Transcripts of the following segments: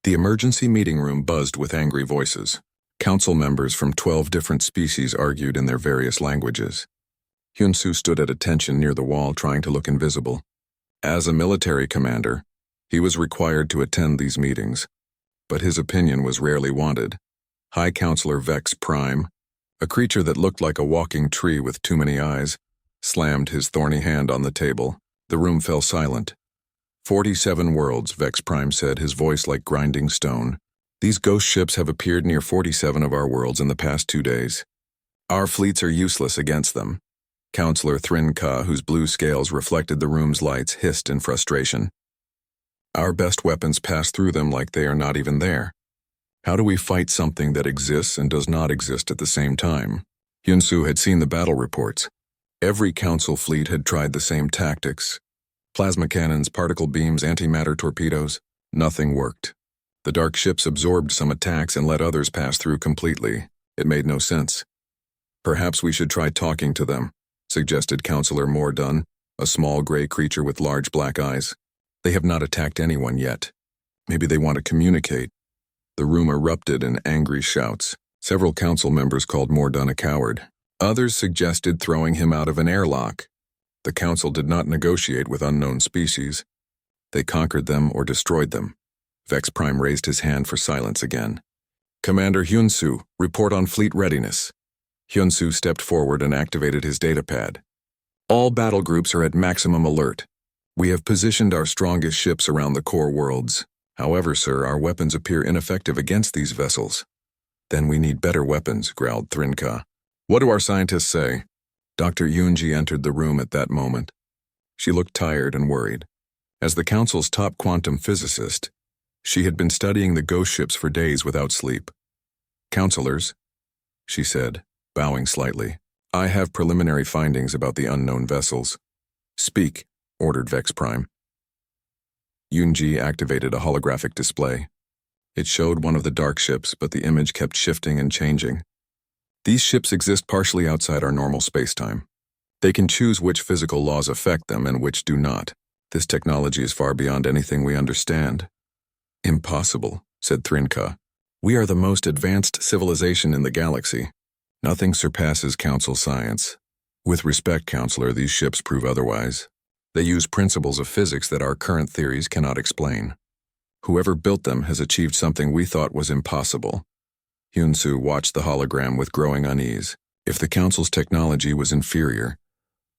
The emergency meeting room buzzed with angry voices. Council members from 12 different species argued in their various languages. Hyun-soo stood at attention near the wall trying to look invisible. As a military commander, he was required to attend these meetings, but his opinion was rarely wanted. High Counselor Vex Prime, a creature that looked like a walking tree with too many eyes, slammed his thorny hand on the table. The room fell silent. 47 worlds, Vex Prime said, his voice like grinding stone. These ghost ships have appeared near 47 of our worlds in the past 2 days. Our fleets are useless against them. Counselor Thrin Ka, whose blue scales reflected the room's lights, hissed in frustration. Our best weapons pass through them like they are not even there. How do we fight something that exists and does not exist at the same time? Hyun-soo had seen the battle reports. Every council fleet had tried the same tactics. Plasma cannons, particle beams, antimatter torpedoes. Nothing worked. The dark ships absorbed some attacks and let others pass through completely. It made no sense. Perhaps we should try talking to them, suggested Counselor Mordun, a small gray creature with large black eyes. They have not attacked anyone yet. Maybe they want to communicate. The room erupted in angry shouts. Several council members called Mordun a coward. Others suggested throwing him out of an airlock. The council did not negotiate with unknown species. They conquered them or destroyed them. Vex Prime raised his hand for silence again. Commander Hyun-soo, report on fleet readiness. Hyun-soo stepped forward and activated his datapad. All battle groups are at maximum alert. We have positioned our strongest ships around the core worlds. However, sir, our weapons appear ineffective against these vessels. Then we need better weapons, growled Thrinka. What do our scientists say? Dr. Yoonji entered the room at that moment. She looked tired and worried. As the council's top quantum physicist, she had been studying the ghost ships for days without sleep. Counselors, she said, bowing slightly, I have preliminary findings about the unknown vessels. Speak, ordered Vex Prime. Yoonji activated a holographic display. It showed one of the dark ships, but the image kept shifting and changing. These ships exist partially outside our normal spacetime. They can choose which physical laws affect them and which do not. This technology is far beyond anything we understand. Impossible, said Thrinka. We are the most advanced civilization in the galaxy. Nothing surpasses council science. With respect, Counselor, these ships prove otherwise. They use principles of physics that our current theories cannot explain. Whoever built them has achieved something we thought was impossible. Hyun-soo watched the hologram with growing unease. If the Council's technology was inferior,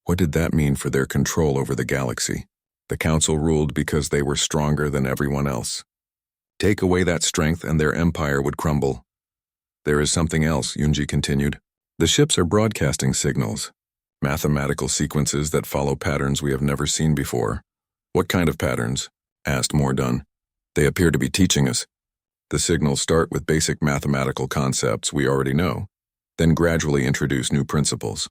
what did that mean for their control over the galaxy? The Council ruled because they were stronger than everyone else. Take away that strength and their empire would crumble. There is something else, Yoonji continued. The ships are broadcasting signals, mathematical sequences that follow patterns we have never seen before. What kind of patterns? Asked Mordun. They appear to be teaching us. The signals start with basic mathematical concepts we already know, then gradually introduce new principles.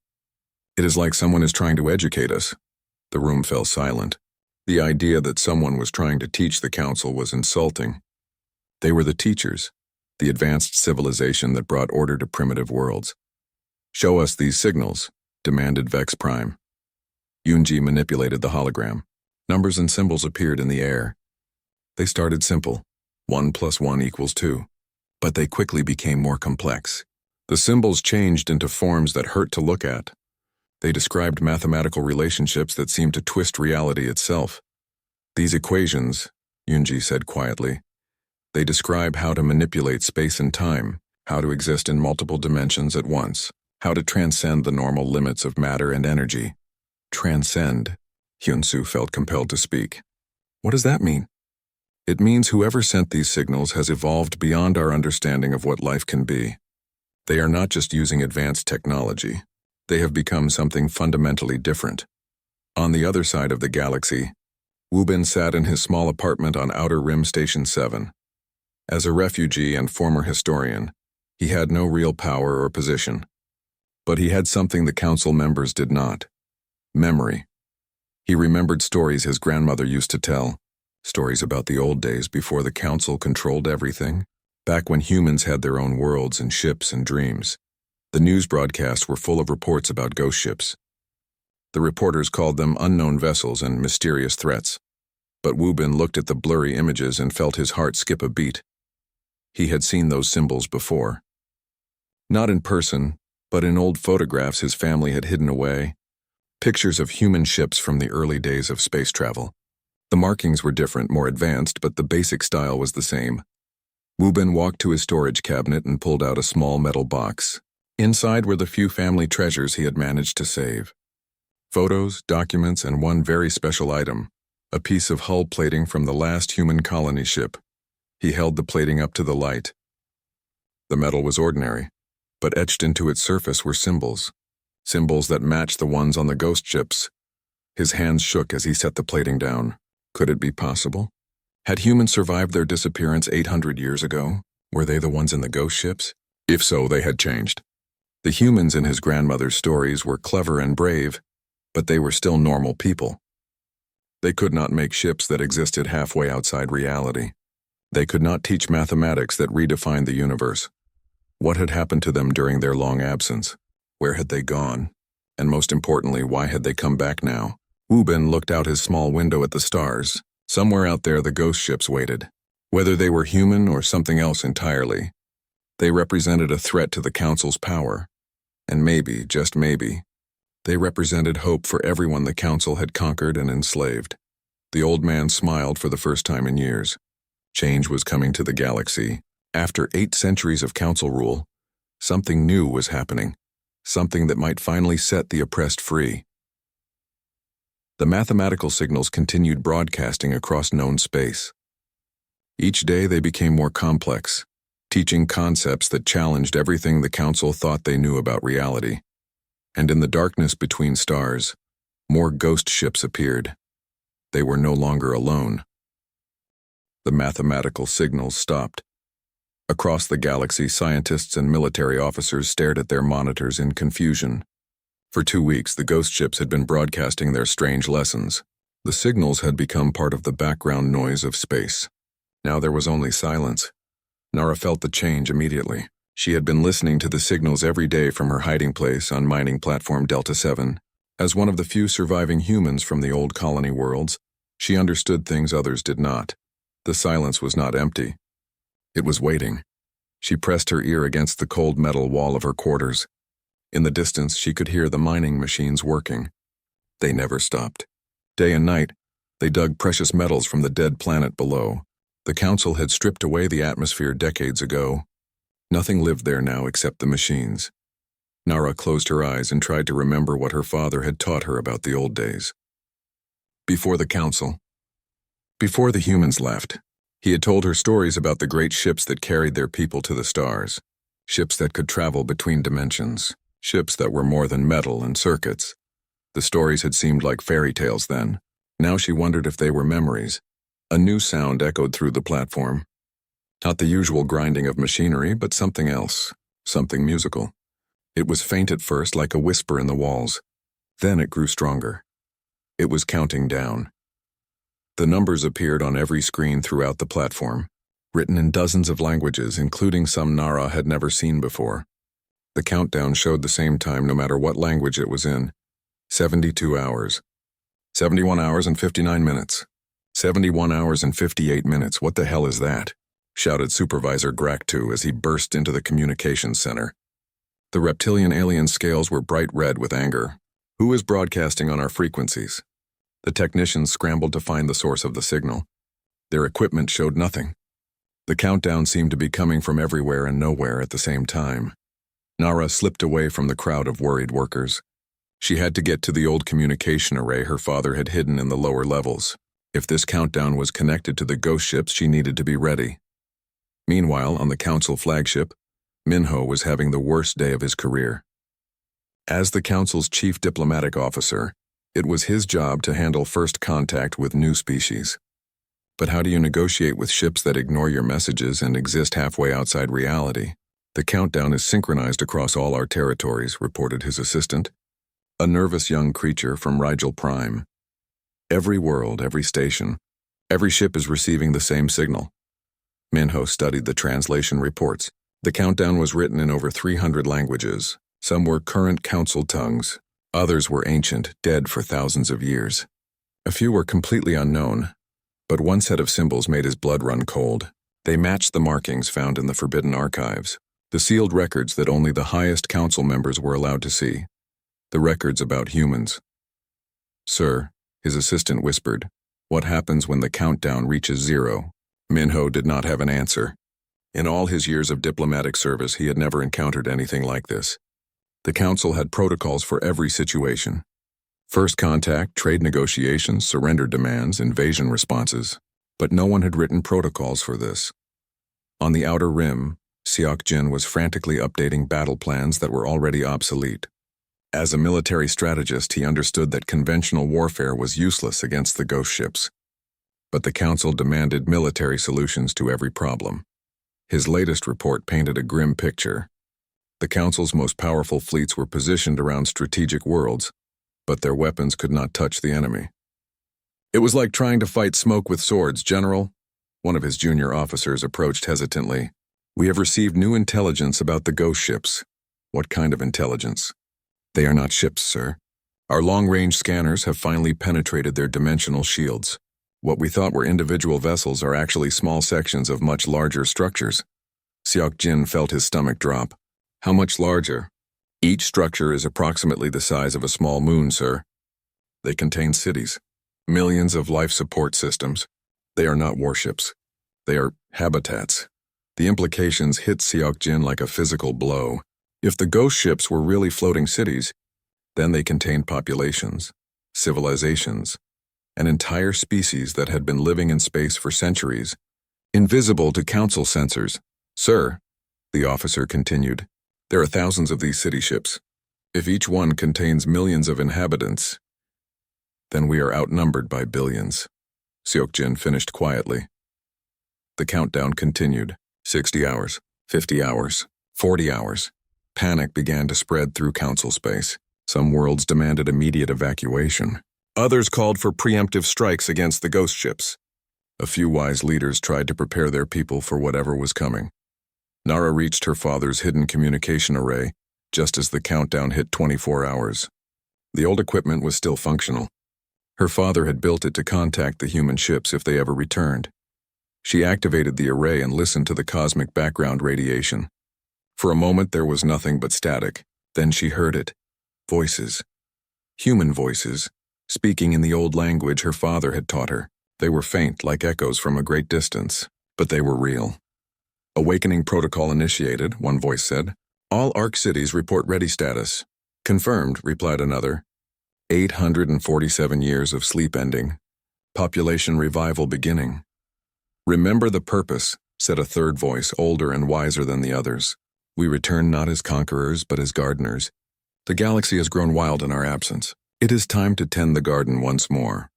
It is like someone is trying to educate us. The room fell silent. The idea that someone was trying to teach the Council was insulting. They were the teachers, the advanced civilization that brought order to primitive worlds. Show us these signals, demanded Vex Prime. Yoonji manipulated the hologram. Numbers and symbols appeared in the air. They started simple. 1 + 1 = 2. But they quickly became more complex. The symbols changed into forms that hurt to look at. They described mathematical relationships that seemed to twist reality itself. These equations, Yoonji said quietly, they describe how to manipulate space and time, how to exist in multiple dimensions at once, how to transcend the normal limits of matter and energy. Transcend, Hyun-soo felt compelled to speak. What does that mean? It means whoever sent these signals has evolved beyond our understanding of what life can be. They are not just using advanced technology. They have become something fundamentally different. On the other side of the galaxy, Wubin sat in his small apartment on Outer Rim Station 7. As a refugee and former historian, he had no real power or position. But he had something the council members did not: memory. He remembered stories his grandmother used to tell. Stories about the old days before the council controlled everything, back when humans had their own worlds and ships and dreams. The news broadcasts were full of reports about ghost ships. The reporters called them unknown vessels and mysterious threats. But Wu Bin looked at the blurry images and felt his heart skip a beat. He had seen those symbols before. Not in person, but in old photographs his family had hidden away. Pictures of human ships from the early days of space travel. The markings were different, more advanced, but the basic style was the same. Wu Bin walked to his storage cabinet and pulled out a small metal box. Inside were the few family treasures he had managed to save. Photos, documents, and one very special item, a piece of hull plating from the last human colony ship. He held the plating up to the light. The metal was ordinary, but etched into its surface were symbols. Symbols that matched the ones on the ghost ships. His hands shook as he set the plating down. Could it be possible? Had humans survived their disappearance 800 years ago? Were they the ones in the ghost ships? If so, they had changed. The humans in his grandmother's stories were clever and brave, but they were still normal people. They could not make ships that existed halfway outside reality. They could not teach mathematics that redefined the universe. What had happened to them during their long absence? Where had they gone? And most importantly, why had they come back now? Wu Bin looked out his small window at the stars. Somewhere out there the ghost ships waited. Whether they were human or something else entirely, they represented a threat to the Council's power. And maybe, just maybe, they represented hope for everyone the Council had conquered and enslaved. The old man smiled for the first time in years. Change was coming to the galaxy. After 8 centuries of Council rule, something new was happening. Something that might finally set the oppressed free. The mathematical signals continued broadcasting across known space. Each day they became more complex, teaching concepts that challenged everything the Council thought they knew about reality. And in the darkness between stars, more ghost ships appeared. They were no longer alone. The mathematical signals stopped. Across the galaxy, scientists and military officers stared at their monitors in confusion. For 2 weeks, the ghost ships had been broadcasting their strange lessons. The signals had become part of the background noise of space. Now there was only silence. Nara felt the change immediately. She had been listening to the signals every day from her hiding place on mining platform Delta 7. As one of the few surviving humans from the old colony worlds, she understood things others did not. The silence was not empty. It was waiting. She pressed her ear against the cold metal wall of her quarters. In the distance, she could hear the mining machines working. They never stopped. Day and night, they dug precious metals from the dead planet below. The Council had stripped away the atmosphere decades ago. Nothing lived there now except the machines. Nara closed her eyes and tried to remember what her father had taught her about the old days. Before the Council. Before the humans left. He had told her stories about the great ships that carried their people to the stars. Ships that could travel between dimensions. Ships that were more than metal and circuits. The stories had seemed like fairy tales then. Now she wondered if they were memories. A new sound echoed through the platform. Not the usual grinding of machinery, but something else. Something musical. It was faint at first, like a whisper in the walls. Then it grew stronger. It was counting down. The numbers appeared on every screen throughout the platform, written in dozens of languages, including some Nara had never seen before. The countdown showed the same time no matter what language it was in. 72 hours. 71 hours and 59 minutes. 71 hours and 58 minutes. What the hell is that? Shouted Supervisor Graktu as he burst into the communications center. The reptilian alien scales were bright red with anger. Who is broadcasting on our frequencies? The technicians scrambled to find the source of the signal. Their equipment showed nothing. The countdown seemed to be coming from everywhere and nowhere at the same time. Nara slipped away from the crowd of worried workers. She had to get to the old communication array her father had hidden in the lower levels. If this countdown was connected to the ghost ships, she needed to be ready. Meanwhile, on the Council flagship, Minho was having the worst day of his career. As the Council's chief diplomatic officer, it was his job to handle first contact with new species. But how do you negotiate with ships that ignore your messages and exist halfway outside reality? The countdown is synchronized across all our territories, reported his assistant, a nervous young creature from Rigel Prime. Every world, every station, every ship is receiving the same signal. Minho studied the translation reports. The countdown was written in over 300 languages. Some were current Council tongues. Others were ancient, dead for thousands of years. A few were completely unknown. But one set of symbols made his blood run cold. They matched the markings found in the Forbidden Archives, the sealed records that only the highest council members were allowed to see. The records about humans. "Sir," his assistant whispered, "what happens when the countdown reaches 0? Minho did not have an answer. In all his years of diplomatic service, he had never encountered anything like this. The council had protocols for every situation. First contact, trade negotiations, surrender demands, invasion responses. But no one had written protocols for this. On the outer rim, Seok-Jin was frantically updating battle plans that were already obsolete. As a military strategist, he understood that conventional warfare was useless against the ghost ships. But the council demanded military solutions to every problem. His latest report painted a grim picture. The council's most powerful fleets were positioned around strategic worlds, but their weapons could not touch the enemy. "It was like trying to fight smoke with swords, General." One of his junior officers approached hesitantly. "We have received new intelligence about the ghost ships." "What kind of intelligence?" "They are not ships, sir. Our long-range scanners have finally penetrated their dimensional shields. What we thought were individual vessels are actually small sections of much larger structures." Seok-Jin felt his stomach drop. "How much larger?" "Each structure is approximately the size of a small moon, sir. They contain cities, millions of life support systems. They are not warships. They are habitats." The implications hit Seok-Jin like a physical blow. If the ghost ships were really floating cities, then they contained populations, civilizations, an entire species that had been living in space for centuries, invisible to council sensors. "Sir," the officer continued, "there are thousands of these city ships. If each one contains millions of inhabitants, then we are outnumbered by billions." Seok-Jin finished quietly. The countdown continued. 60 hours, 50 hours, 40 hours. Panic began to spread through council space. Some worlds demanded immediate evacuation. Others called for preemptive strikes against the ghost ships. A few wise leaders tried to prepare their people for whatever was coming. Nara reached her father's hidden communication array just as the countdown hit 24 hours. The old equipment was still functional. Her father had built it to contact the human ships if they ever returned. She activated the array and listened to the cosmic background radiation. For a moment there was nothing but static. Then she heard it. Voices. Human voices, speaking in the old language her father had taught her. They were faint, like echoes from a great distance, but they were real. "Awakening protocol initiated," one voice said. "All ARC cities report ready status." "Confirmed," replied another. 847 years of sleep ending. Population revival beginning. "Remember the purpose," said a third voice, older and wiser than the others. "We return not as conquerors, but as gardeners. The galaxy has grown wild in our absence. It is time to tend the garden once more."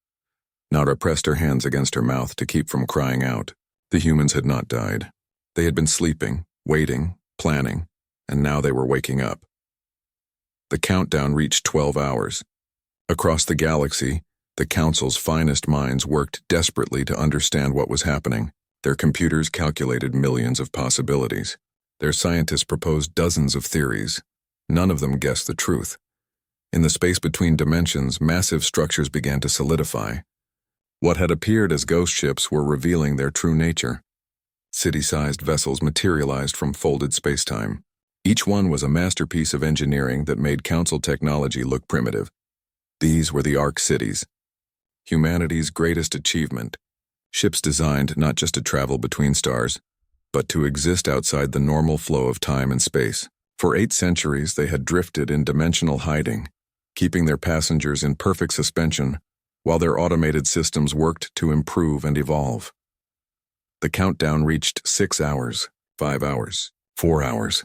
Nara pressed her hands against her mouth to keep from crying out. The humans had not died. They had been sleeping, waiting, planning, and now they were waking up. The countdown reached 12 hours. Across the galaxy, the Council's finest minds worked desperately to understand what was happening. Their computers calculated millions of possibilities. Their scientists proposed dozens of theories. None of them guessed the truth. In the space between dimensions, massive structures began to solidify. What had appeared as ghost ships were revealing their true nature. City-sized vessels materialized from folded spacetime. Each one was a masterpiece of engineering that made Council technology look primitive. These were the ARC cities. Humanity's greatest achievement. Ships designed not just to travel between stars, but to exist outside the normal flow of time and space. For 8 centuries, they had drifted in dimensional hiding, keeping their passengers in perfect suspension while their automated systems worked to improve and evolve. The countdown reached 6 hours, 5 hours, 4 hours.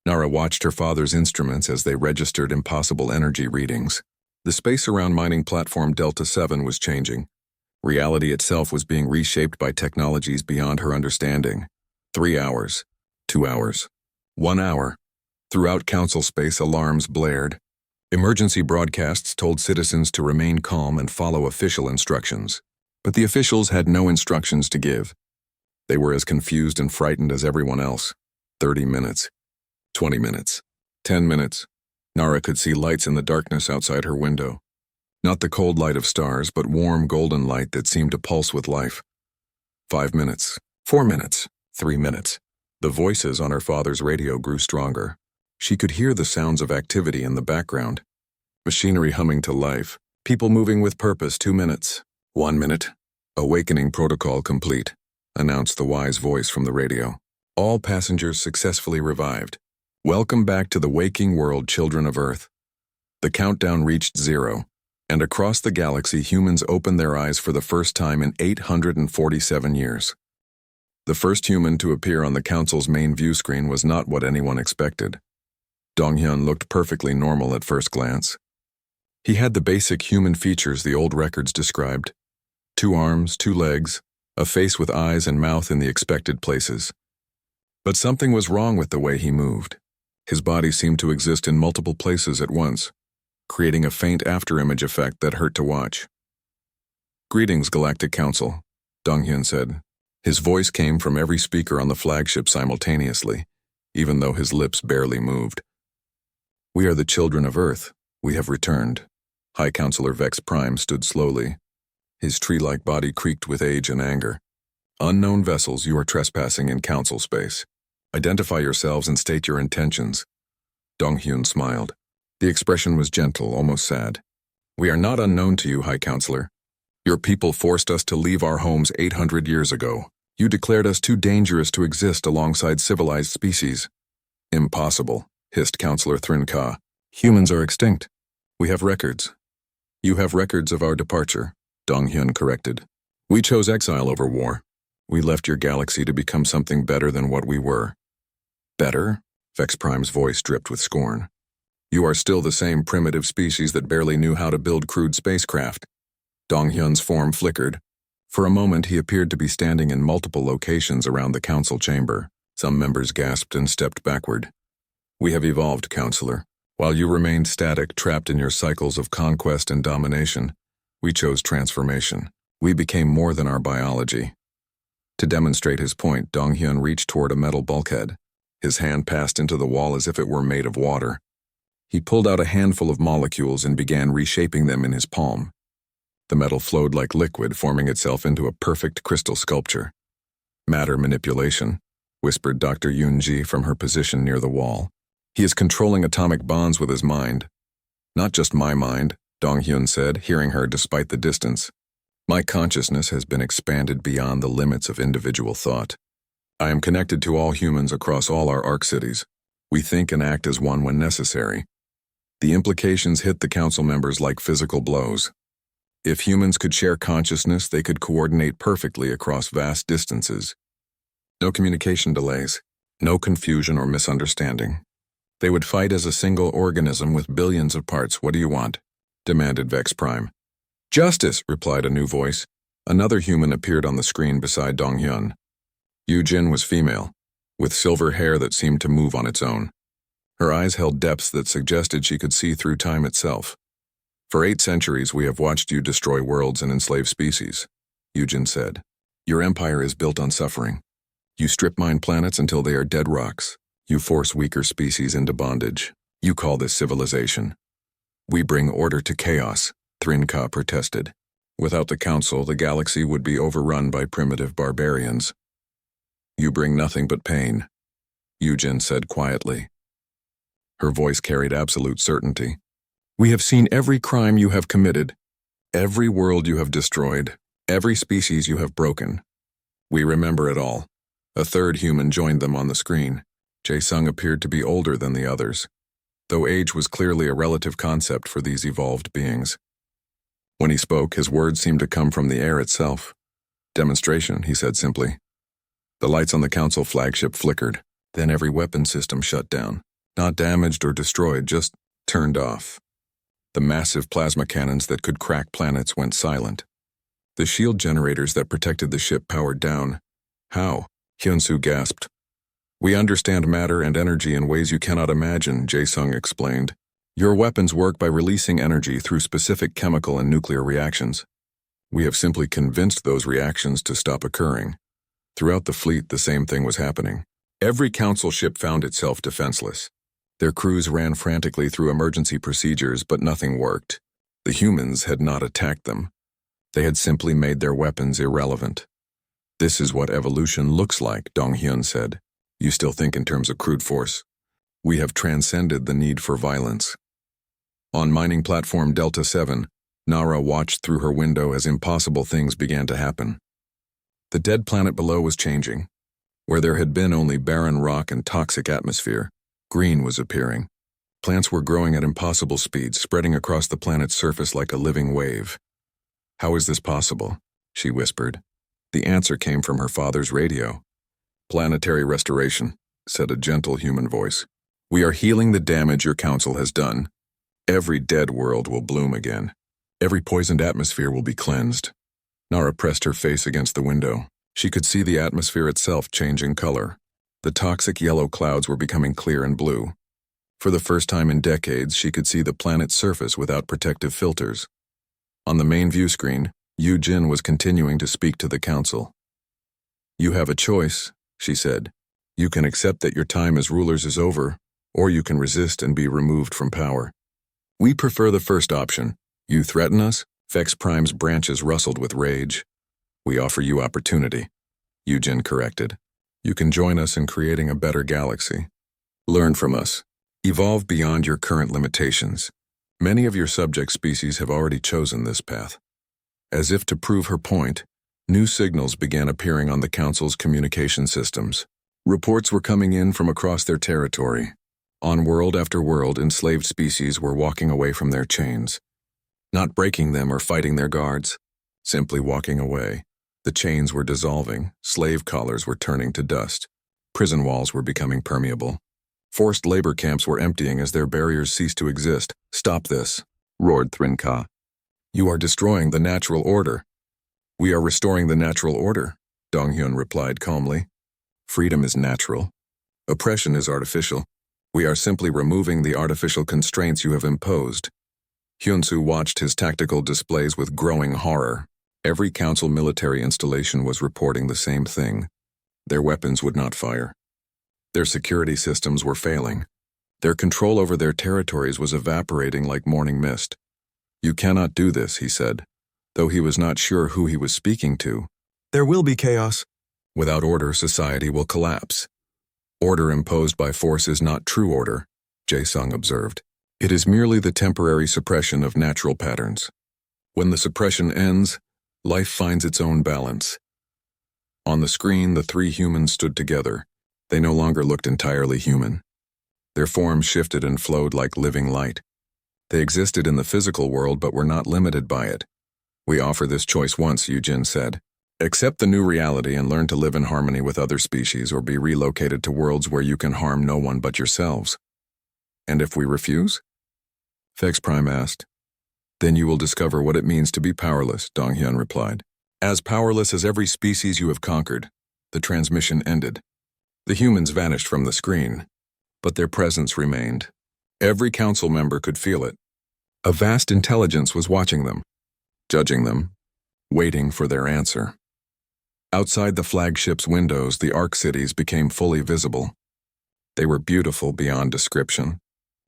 Nara watched her father's instruments as they registered impossible energy readings. The space around mining platform Delta 7 was changing. Reality itself was being reshaped by technologies beyond her understanding. 3 hours, 2 hours, 1 hour. Throughout Council space, alarms blared. Emergency broadcasts told citizens to remain calm and follow official instructions. But the officials had no instructions to give. They were as confused and frightened as everyone else. 30 minutes, 20 minutes, 10 minutes. Nara could see lights in the darkness outside her window. Not the cold light of stars, but warm golden light that seemed to pulse with life. 5 minutes, 4 minutes, 3 minutes. The voices on her father's radio grew stronger. She could hear the sounds of activity in the background. Machinery humming to life. People moving with purpose. 2 minutes. 1 minute. Awakening protocol complete, announced the wise voice from the radio. All passengers successfully revived. Welcome back to the waking world, children of Earth. The countdown reached 0, and across the galaxy humans opened their eyes for the first time in 847 years. The first human to appear on the Council's main view screen was not what anyone expected. Dong-hyun looked perfectly normal at first glance. He had the basic human features the old records described. 2 arms, 2 legs, a face with eyes and mouth in the expected places. But something was wrong with the way he moved. His body seemed to exist in multiple places at once, creating a faint afterimage effect that hurt to watch. "Greetings, Galactic Council," Dong-hyun said. His voice came from every speaker on the flagship simultaneously, even though his lips barely moved. "We are the children of Earth. We have returned." High Counselor Vex Prime stood slowly. His tree-like body creaked with age and anger. "Unknown vessels, you are trespassing in Council space. Identify yourselves and state your intentions." Dong-hyun smiled. The expression was gentle, almost sad. "We are not unknown to you, High Counselor. Your people forced us to leave our homes 800 years ago. You declared us too dangerous to exist alongside civilized species." "Impossible," hissed Counselor Thrin-Ka. "Humans are extinct. We have records." "You have records of our departure," Dong-hyun corrected. "We chose exile over war. We left your galaxy to become something better than what we were." "Better?" Vex Prime's voice dripped with scorn. "You are still the same primitive species that barely knew how to build crude spacecraft." Dong-hyun's form flickered. For a moment he appeared to be standing in multiple locations around the council chamber. Some members gasped and stepped backward. "We have evolved, Counselor. While you remained static, trapped in your cycles of conquest and domination, we chose transformation. We became more than our biology." To demonstrate his point, Dong-hyun reached toward a metal bulkhead. His hand passed into the wall as if it were made of water. He pulled out a handful of molecules and began reshaping them in his palm. The metal flowed like liquid, forming itself into a perfect crystal sculpture. "Matter manipulation," whispered Dr. Yoon-ji from her position near the wall. "He is controlling atomic bonds with his mind." "Not just my mind," Dong-hyun said, hearing her despite the distance. "My consciousness has been expanded beyond the limits of individual thought. I am connected to all humans across all our ARC cities. We think and act as one when necessary." The implications hit the council members like physical blows. If humans could share consciousness, they could coordinate perfectly across vast distances. No communication delays, no confusion or misunderstanding. They would fight as a single organism with billions of parts. "What do you want?" demanded Vex Prime. "Justice," replied a new voice. Another human appeared on the screen beside Dong-hyun. Yu-jin was female, with silver hair that seemed to move on its own. Her eyes held depths that suggested she could see through time itself. "For 8 centuries we have watched you destroy worlds and enslave species," Yu-jin said. "Your empire is built on suffering. You strip mine planets until they are dead rocks. You force weaker species into bondage. You call this civilization. We bring order to chaos," Thrin-Ka protested. "Without the council, the galaxy would be overrun by primitive barbarians." "You bring nothing but pain," Yu-jin said quietly. Her voice carried absolute certainty. "We have seen every crime you have committed, every world you have destroyed, every species you have broken. We remember it all." A third human joined them on the screen. Jae-sung appeared to be older than the others, though age was clearly a relative concept for these evolved beings. When he spoke, his words seemed to come from the air itself. "Demonstration," he said simply. The lights on the council flagship flickered, then every weapon system shut down. Not damaged or destroyed, just turned off. The massive plasma cannons that could crack planets went silent. The shield generators that protected the ship powered down. "How?" Hyun-soo gasped. "We understand matter and energy in ways you cannot imagine," Jae-sung explained. "Your weapons work by releasing energy through specific chemical and nuclear reactions. We have simply convinced those reactions to stop occurring." Throughout the fleet, the same thing was happening. Every council ship found itself defenseless. Their crews ran frantically through emergency procedures, but nothing worked. The humans had not attacked them. They had simply made their weapons irrelevant. "This is what evolution looks like," Dong-hyun said. "You still think in terms of crude force? We have transcended the need for violence." On mining platform Delta 7, Nara watched through her window as impossible things began to happen. The dead planet below was changing. Where there had been only barren rock and toxic atmosphere, green was appearing. Plants were growing at impossible speeds, spreading across the planet's surface like a living wave. "How is this possible?" she whispered. The answer came from her father's radio. "Planetary restoration," said a gentle human voice. "We are healing the damage your council has done. Every dead world will bloom again. Every poisoned atmosphere will be cleansed." Nara pressed her face against the window. She could see the atmosphere itself changing color. The toxic yellow clouds were becoming clear and blue. For the first time in decades, she could see the planet's surface without protective filters. On the main view screen, Yu Jin was continuing to speak to the council. "You have a choice," she said. "You can accept that your time as rulers is over, or you can resist and be removed from power. We prefer the first option. You threaten us?" Vex Prime's branches rustled with rage. "We offer you opportunity," Yu Jin corrected. "You can join us in creating a better galaxy. Learn from us. Evolve beyond your current limitations. Many of your subject species have already chosen this path." As if to prove her point, new signals began appearing on the Council's communication systems. Reports were coming in from across their territory. On world after world, enslaved species were walking away from their chains. Not breaking them or fighting their guards, simply walking away. The chains were dissolving, slave collars were turning to dust, prison walls were becoming permeable. Forced labor camps were emptying as their barriers ceased to exist. "Stop this," roared Thrin-Ka. "You are destroying the natural order." "We are restoring the natural order," Dong-hyun replied calmly. "Freedom is natural. Oppression is artificial. We are simply removing the artificial constraints you have imposed." Hyun-soo watched his tactical displays with growing horror. Every council military installation was reporting the same thing. Their weapons would not fire. Their security systems were failing. Their control over their territories was evaporating like morning mist. "You cannot do this," he said, though he was not sure who he was speaking to. "There will be chaos. Without order, society will collapse. Order imposed by force is not true order," Jae-sung observed. "It is merely the temporary suppression of natural patterns. When the suppression ends, life finds its own balance." On the screen, the three humans stood together. They no longer looked entirely human. Their forms shifted and flowed like living light. They existed in the physical world but were not limited by it. "We offer this choice once," Yu Jin said. "Accept the new reality and learn to live in harmony with other species, or be relocated to worlds where you can harm no one but yourselves." "And if we refuse?" Vex Prime asked. "Then you will discover what it means to be powerless," Dong-hyun replied. "As powerless as every species you have conquered." The transmission ended. The humans vanished from the screen, but their presence remained. Every council member could feel it. A vast intelligence was watching them, judging them, waiting for their answer. Outside the flagship's windows, the Ark cities became fully visible. They were beautiful beyond description.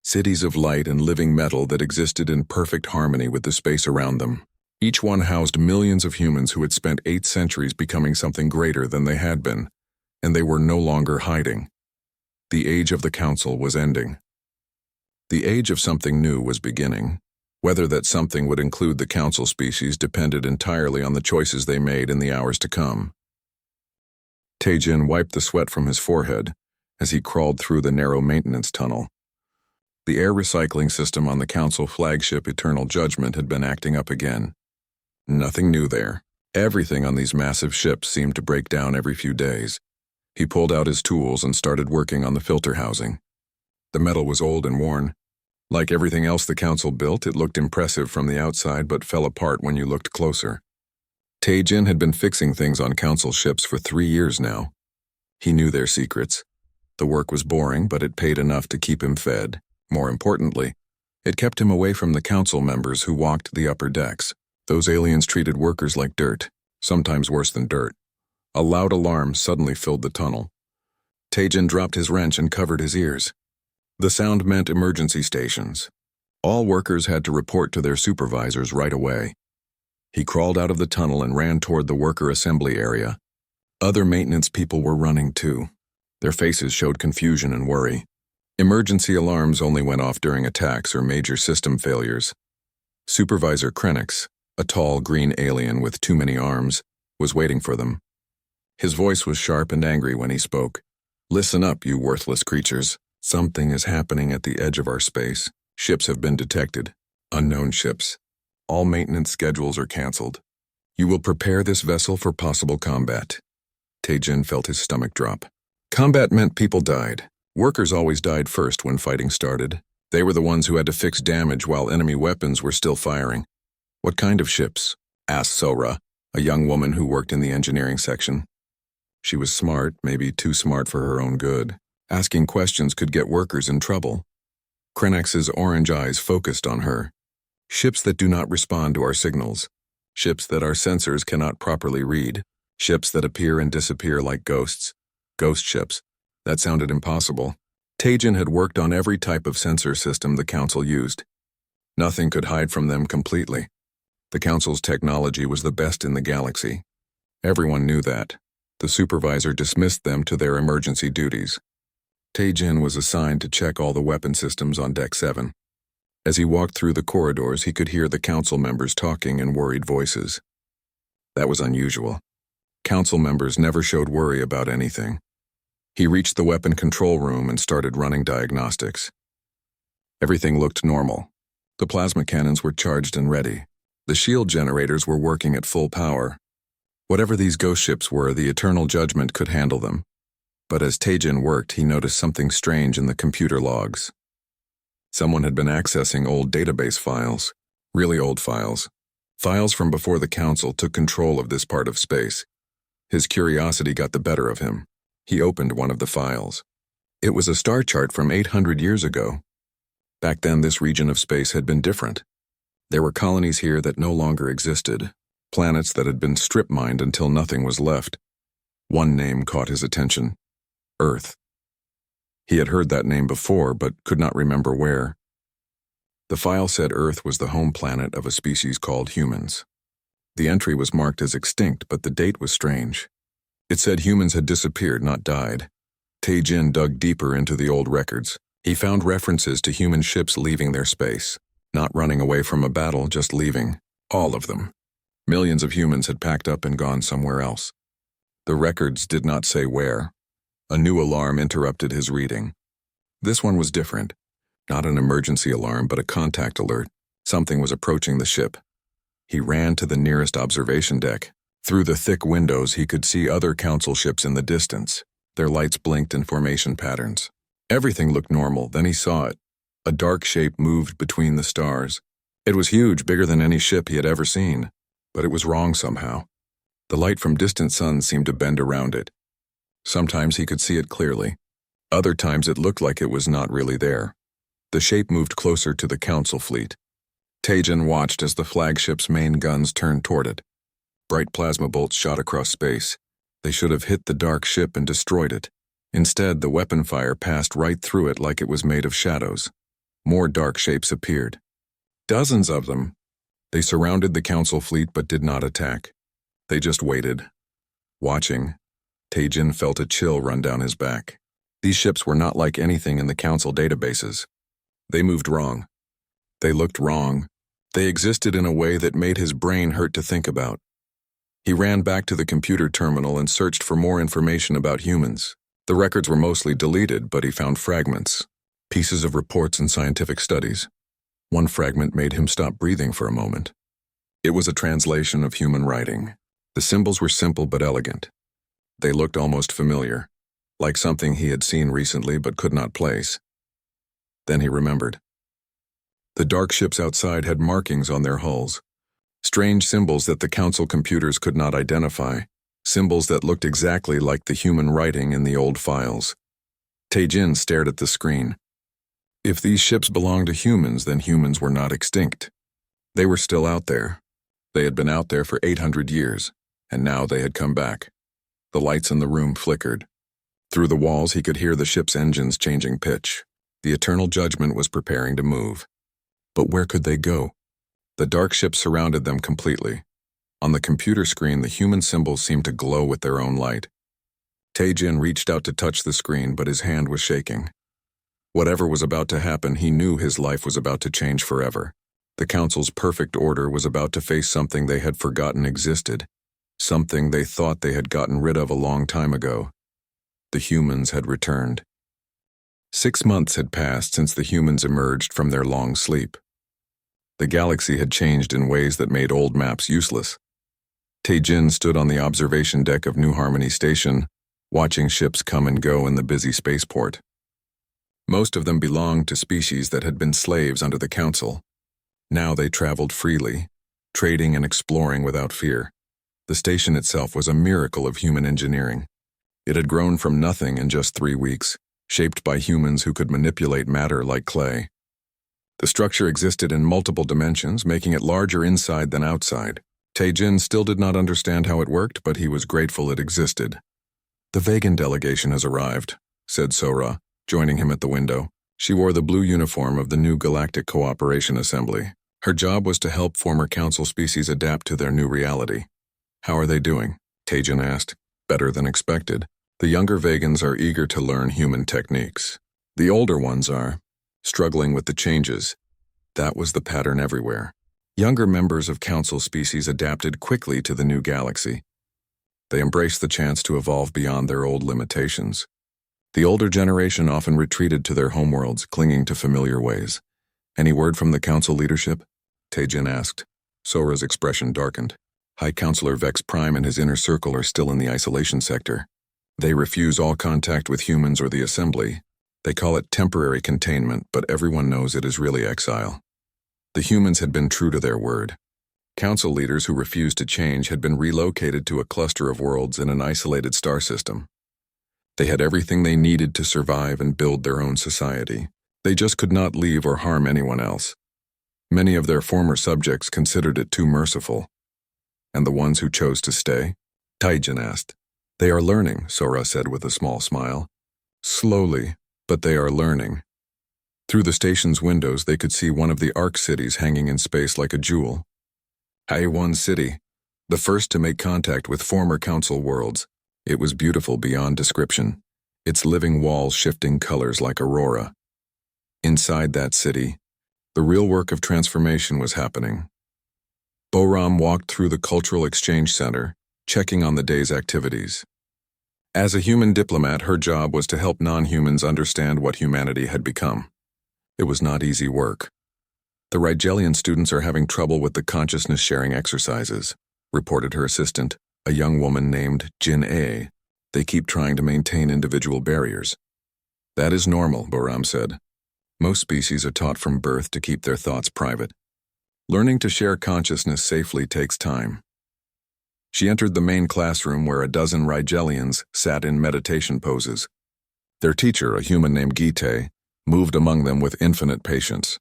Cities of light and living metal that existed in perfect harmony with the space around them. Each one housed millions of humans who had spent 8 centuries becoming something greater than they had been, and they were no longer hiding. The age of the council was ending. The age of something new was beginning. Whether that something would include the council species depended entirely on the choices they made in the hours to come. Tae-jin wiped the sweat from his forehead as he crawled through the narrow maintenance tunnel. The air recycling system on the council flagship Eternal Judgment had been acting up again. Nothing new there. Everything on these massive ships seemed to break down every few days. He pulled out his tools and started working on the filter housing. The metal was old and worn. Like everything else the council built, it looked impressive from the outside but fell apart when you looked closer. Tae-jin had been fixing things on council ships for 3 years now. He knew their secrets. The work was boring, but it paid enough to keep him fed. More importantly, it kept him away from the council members who walked the upper decks. Those aliens treated workers like dirt, sometimes worse than dirt. A loud alarm suddenly filled the tunnel. Tae-jin dropped his wrench and covered his ears. The sound meant emergency stations. All workers had to report to their supervisors right away. He crawled out of the tunnel and ran toward the worker assembly area. Other maintenance people were running too. Their faces showed confusion and worry. Emergency alarms only went off during attacks or major system failures. Supervisor Krenix, a tall green alien with too many arms, was waiting for them. His voice was sharp and angry when he spoke. "Listen up, you worthless creatures. Something is happening at the edge of our space. Ships have been detected. Unknown ships. All maintenance schedules are canceled. You will prepare this vessel for possible combat." Taejin felt his stomach drop. Combat meant people died. Workers always died first when fighting started. They were the ones who had to fix damage while enemy weapons were still firing. "What kind of ships?" asked Sora, a young woman who worked in the engineering section. She was smart, maybe too smart for her own good. Asking questions could get workers in trouble. Krenix's orange eyes focused on her. "Ships that do not respond to our signals. Ships that our sensors cannot properly read. Ships that appear and disappear like ghosts. Ghost ships. That sounded impossible. Taejin had worked on every type of sensor system the Council used. Nothing could hide from them completely. The Council's technology was the best in the galaxy. Everyone knew that. The supervisor dismissed them to their emergency duties. Taejin was assigned to check all the weapon systems on Deck 7. As he walked through the corridors, he could hear the Council members talking in worried voices. That was unusual. Council members never showed worry about anything. He reached the weapon control room and started running diagnostics. Everything looked normal. The plasma cannons were charged and ready. The shield generators were working at full power. Whatever these ghost ships were, the Eternal Judgment could handle them. But as Taejin worked, he noticed something strange in the computer logs. Someone had been accessing old database files, really old files. Files from before the Council took control of this part of space. His curiosity got the better of him. He opened one of the files. It was a star chart from 800 years ago. Back then, this region of space had been different. There were colonies here that no longer existed, planets that had been strip-mined until nothing was left. One name caught his attention: Earth. He had heard that name before, but could not remember where. The file said Earth was the home planet of a species called humans. The entry was marked as extinct, but the date was strange. It said humans had disappeared, not died. Taejin dug deeper into the old records. He found references to human ships leaving their space. Not running away from a battle, just leaving. All of them. Millions of humans had packed up and gone somewhere else. The records did not say where. A new alarm interrupted his reading. This one was different. Not an emergency alarm, but a contact alert. Something was approaching the ship. He ran to the nearest observation deck. Through the thick windows, he could see other Council ships in the distance. Their lights blinked in formation patterns. Everything looked normal, then he saw it. A dark shape moved between the stars. It was huge, bigger than any ship he had ever seen. But it was wrong somehow. The light from distant suns seemed to bend around it. Sometimes he could see it clearly. Other times it looked like it was not really there. The shape moved closer to the Council fleet. Taejin watched as the flagship's main guns turned toward it. Bright plasma bolts shot across space. They should have hit the dark ship and destroyed it. Instead, the weapon fire passed right through it like it was made of shadows. More dark shapes appeared. Dozens of them. They surrounded the Council fleet but did not attack. They just waited. Watching, Taejin felt a chill run down his back. These ships were not like anything in the Council databases. They moved wrong. They looked wrong. They existed in a way that made his brain hurt to think about. He ran back to the computer terminal and searched for more information about humans. The records were mostly deleted, but he found fragments, pieces of reports and scientific studies. One fragment made him stop breathing for a moment. It was a translation of human writing. The symbols were simple but elegant. They looked almost familiar, like something he had seen recently but could not place. Then he remembered. The dark ships outside had markings on their hulls. Strange symbols that the Council computers could not identify. Symbols that looked exactly like the human writing in the old files. Taejin stared at the screen. If these ships belonged to humans, then humans were not extinct. They were still out there. They had been out there for 800 years, and now they had come back. The lights in the room flickered. Through the walls, he could hear the ship's engines changing pitch. The Eternal Judgment was preparing to move. But where could they go? The dark ship surrounded them completely. On the computer screen, the human symbols seemed to glow with their own light. Tae-jin reached out to touch the screen, but his hand was shaking. Whatever was about to happen, he knew his life was about to change forever. The Council's perfect order was about to face something they had forgotten existed, something they thought they had gotten rid of a long time ago. The humans had returned. 6 months had passed since the humans emerged from their long sleep. The galaxy had changed in ways that made old maps useless. Tae-jin stood on the observation deck of New Harmony Station, watching ships come and go in the busy spaceport. Most of them belonged to species that had been slaves under the Council. Now they traveled freely, trading and exploring without fear. The station itself was a miracle of human engineering. It had grown from nothing in just 3 weeks, shaped by humans who could manipulate matter like clay. The structure existed in multiple dimensions, making it larger inside than outside. Tae-jin still did not understand how it worked, but he was grateful it existed. "The Vegan delegation has arrived," said Sora, joining him at the window. She wore the blue uniform of the new Galactic Cooperation Assembly. Her job was to help former Council species adapt to their new reality. "How are they doing?" Tae-jin asked. "Better than expected. The younger Vegans are eager to learn human techniques. The older ones are struggling with the changes." That was the pattern everywhere. Younger members of Council species adapted quickly to the new galaxy. They embraced the chance to evolve beyond their old limitations. The older generation often retreated to their homeworlds, clinging to familiar ways. "Any word from the Council leadership?" Tae-jin asked. Sora's expression darkened. High Counselor Vex Prime and his inner circle are still in the isolation sector. They refuse all contact with humans or the Assembly. They call it temporary containment, but everyone knows it is really exile. The humans had been true to their word. Council leaders who refused to change had been relocated to a cluster of worlds in an isolated star system. They had everything they needed to survive and build their own society. They just could not leave or harm anyone else. Many of their former subjects considered it too merciful. "And the ones who chose to stay?" Tae-jin asked. "They are learning," Sora said with a small smile. "Slowly, but they are learning." Through the station's windows, they could see one of the Arc cities hanging in space like a jewel. HFY City, the first to make contact with former Council worlds. It was beautiful beyond description, its living walls shifting colors like aurora. Inside that city, the real work of transformation was happening. Boram walked through the Cultural Exchange Center, checking on the day's activities. As a human diplomat, her job was to help non-humans understand what humanity had become. It was not easy work. "The Rigelian students are having trouble with the consciousness-sharing exercises," reported her assistant, a young woman named Jin A. "They keep trying to maintain individual barriers." "That is normal," Boram said. "Most species are taught from birth to keep their thoughts private. Learning to share consciousness safely takes time." She entered the main classroom where a dozen Rigelians sat in meditation poses. Their teacher, a human named Gite, moved among them with infinite patience.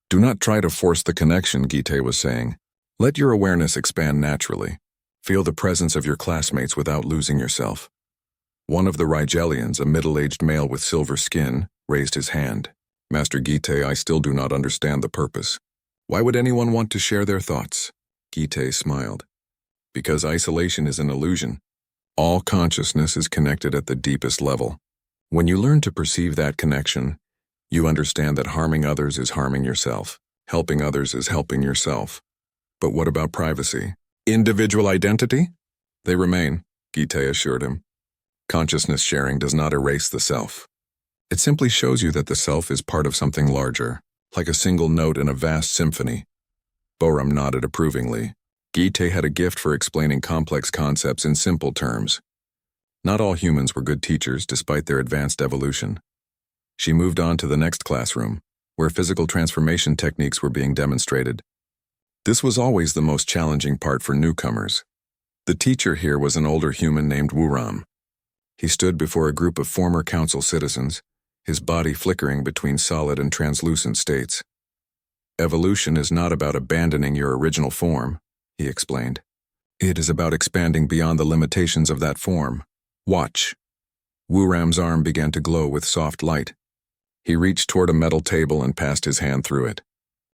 "Do not try to force the connection," Gite was saying. "Let your awareness expand naturally. Feel the presence of your classmates without losing yourself." One of the Rigelians, a middle-aged male with silver skin, raised his hand. "Master Gite, I still do not understand the purpose. Why would anyone want to share their thoughts?" Gite smiled. "Because isolation is an illusion. All consciousness is connected at the deepest level. When you learn to perceive that connection, you understand that harming others is harming yourself. Helping others is helping yourself. But what about privacy? Individual identity? They remain," Gite assured him. "Consciousness sharing does not erase the self. It simply shows you that the self is part of something larger, like a single note in a vast symphony." Boram nodded approvingly. Gite had a gift for explaining complex concepts in simple terms. Not all humans were good teachers despite their advanced evolution. She moved on to the next classroom, where physical transformation techniques were being demonstrated. This was always the most challenging part for newcomers. The teacher here was an older human named Wuram. He stood before a group of former Council citizens, his body flickering between solid and translucent states. "Evolution is not about abandoning your original form," he explained. "It is about expanding beyond the limitations of that form. Watch." Wuram's arm began to glow with soft light. He reached toward a metal table and passed his hand through it.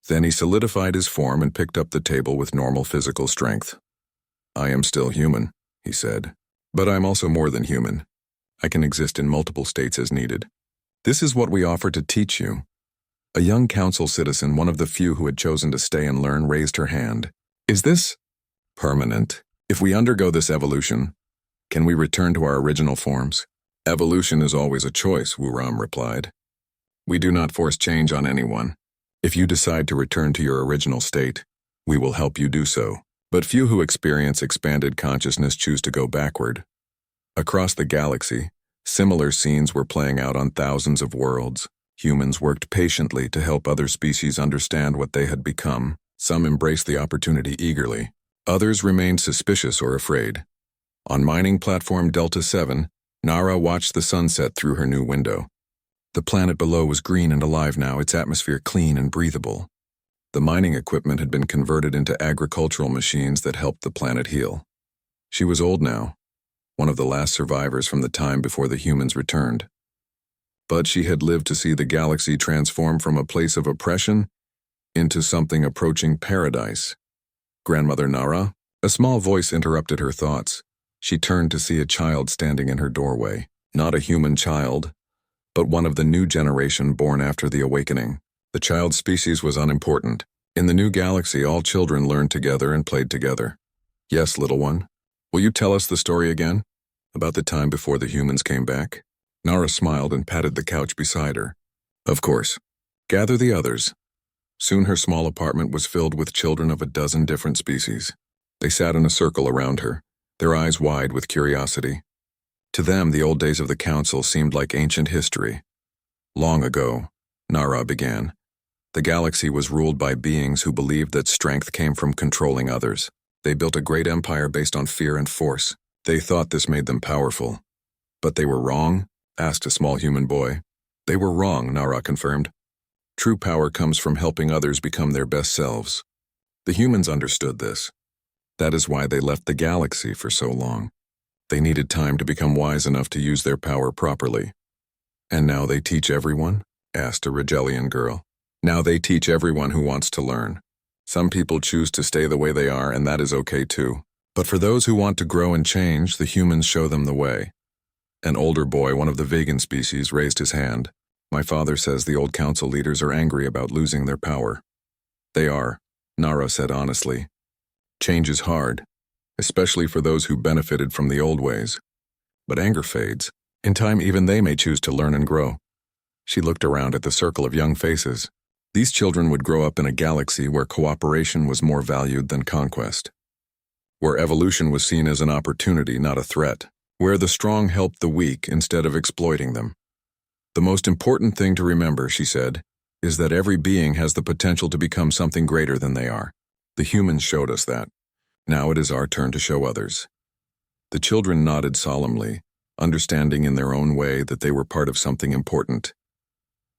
Then he solidified his form and picked up the table with normal physical strength. "I am still human," he said, "but I'm also more than human. I can exist in multiple states as needed. This is what we offer to teach you." A young council citizen, one of the few who had chosen to stay and learn, raised her hand. "Is this permanent? If we undergo this evolution, can we return to our original forms?" "Evolution is always a choice," Wuram replied. "We do not force change on anyone. If you decide to return to your original state, we will help you do so. But few who experience expanded consciousness choose to go backward." Across the galaxy, similar scenes were playing out on thousands of worlds. Humans worked patiently to help other species understand what they had become. Some embraced the opportunity eagerly. Others remained suspicious or afraid. On mining platform Delta 7, Nara watched the sunset through her new window. The planet below was green and alive now, its atmosphere clean and breathable. The mining equipment had been converted into agricultural machines that helped the planet heal. She was old now, one of the last survivors from the time before the humans returned. But she had lived to see the galaxy transform from a place of oppression into something approaching paradise. "Grandmother Nara?" A small voice interrupted her thoughts. She turned to see a child standing in her doorway. Not a human child, but one of the new generation born after the awakening. The child's species was unimportant. In the new galaxy, all children learned together and played together. "Yes, little one. Will you tell us the story again? About the time before the humans came back?" Nara smiled and patted the couch beside her. "Of course. Gather the others." Soon her small apartment was filled with children of a dozen different species. They sat in a circle around her, their eyes wide with curiosity. To them, the old days of the council seemed like ancient history. "Long ago," Nara began, "the galaxy was ruled by beings who believed that strength came from controlling others. They built a great empire based on fear and force. They thought this made them powerful. But they were wrong?" asked a small human boy. "They were wrong," Nara confirmed. "True power comes from helping others become their best selves." The humans understood this. That is why they left the galaxy for so long. They needed time to become wise enough to use their power properly. "And now they teach everyone?" asked a Regelian girl. "Now they teach everyone who wants to learn. Some people choose to stay the way they are, and that is okay too. But for those who want to grow and change, the humans show them the way." An older boy, one of the vegan species, raised his hand. "My father says the old council leaders are angry about losing their power." "They are," Nara said honestly. "Change is hard, especially for those who benefited from the old ways. But anger fades. In time, even they may choose to learn and grow." She looked around at the circle of young faces. These children would grow up in a galaxy where cooperation was more valued than conquest. Where evolution was seen as an opportunity, not a threat. Where the strong helped the weak instead of exploiting them. "The most important thing to remember," she said, "is that every being has the potential to become something greater than they are. The humans showed us that. Now it is our turn to show others." The children nodded solemnly, understanding in their own way that they were part of something important.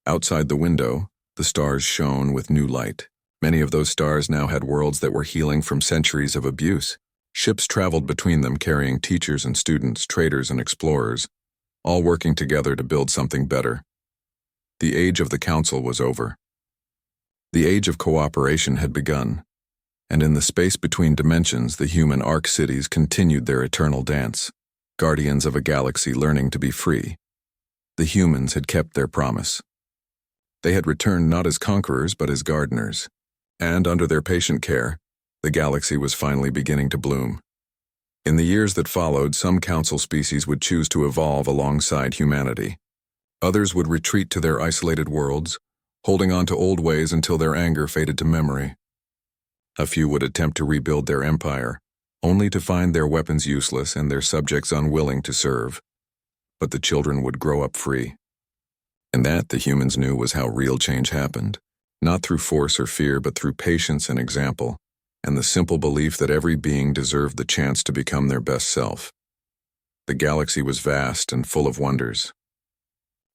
Outside the window, the stars shone with new light. Many of those stars now had worlds that were healing from centuries of abuse. Ships traveled between them carrying teachers and students, traders and explorers, all working together to build something better. The age of the council was over. The age of cooperation had begun, and in the space between dimensions, the human arc cities continued their eternal dance, guardians of a galaxy learning to be free. The humans had kept their promise. They had returned not as conquerors but as gardeners, and under their patient care, the galaxy was finally beginning to bloom. In the years that followed, some council species would choose to evolve alongside humanity. Others would retreat to their isolated worlds, holding on to old ways until their anger faded to memory. A few would attempt to rebuild their empire, only to find their weapons useless and their subjects unwilling to serve. But the children would grow up free. And that, the humans knew, was how real change happened, not through force or fear, but through patience and example, and the simple belief that every being deserved the chance to become their best self. The galaxy was vast and full of wonders.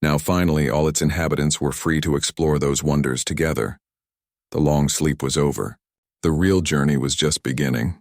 Now finally, all its inhabitants were free to explore those wonders together. The long sleep was over. The real journey was just beginning.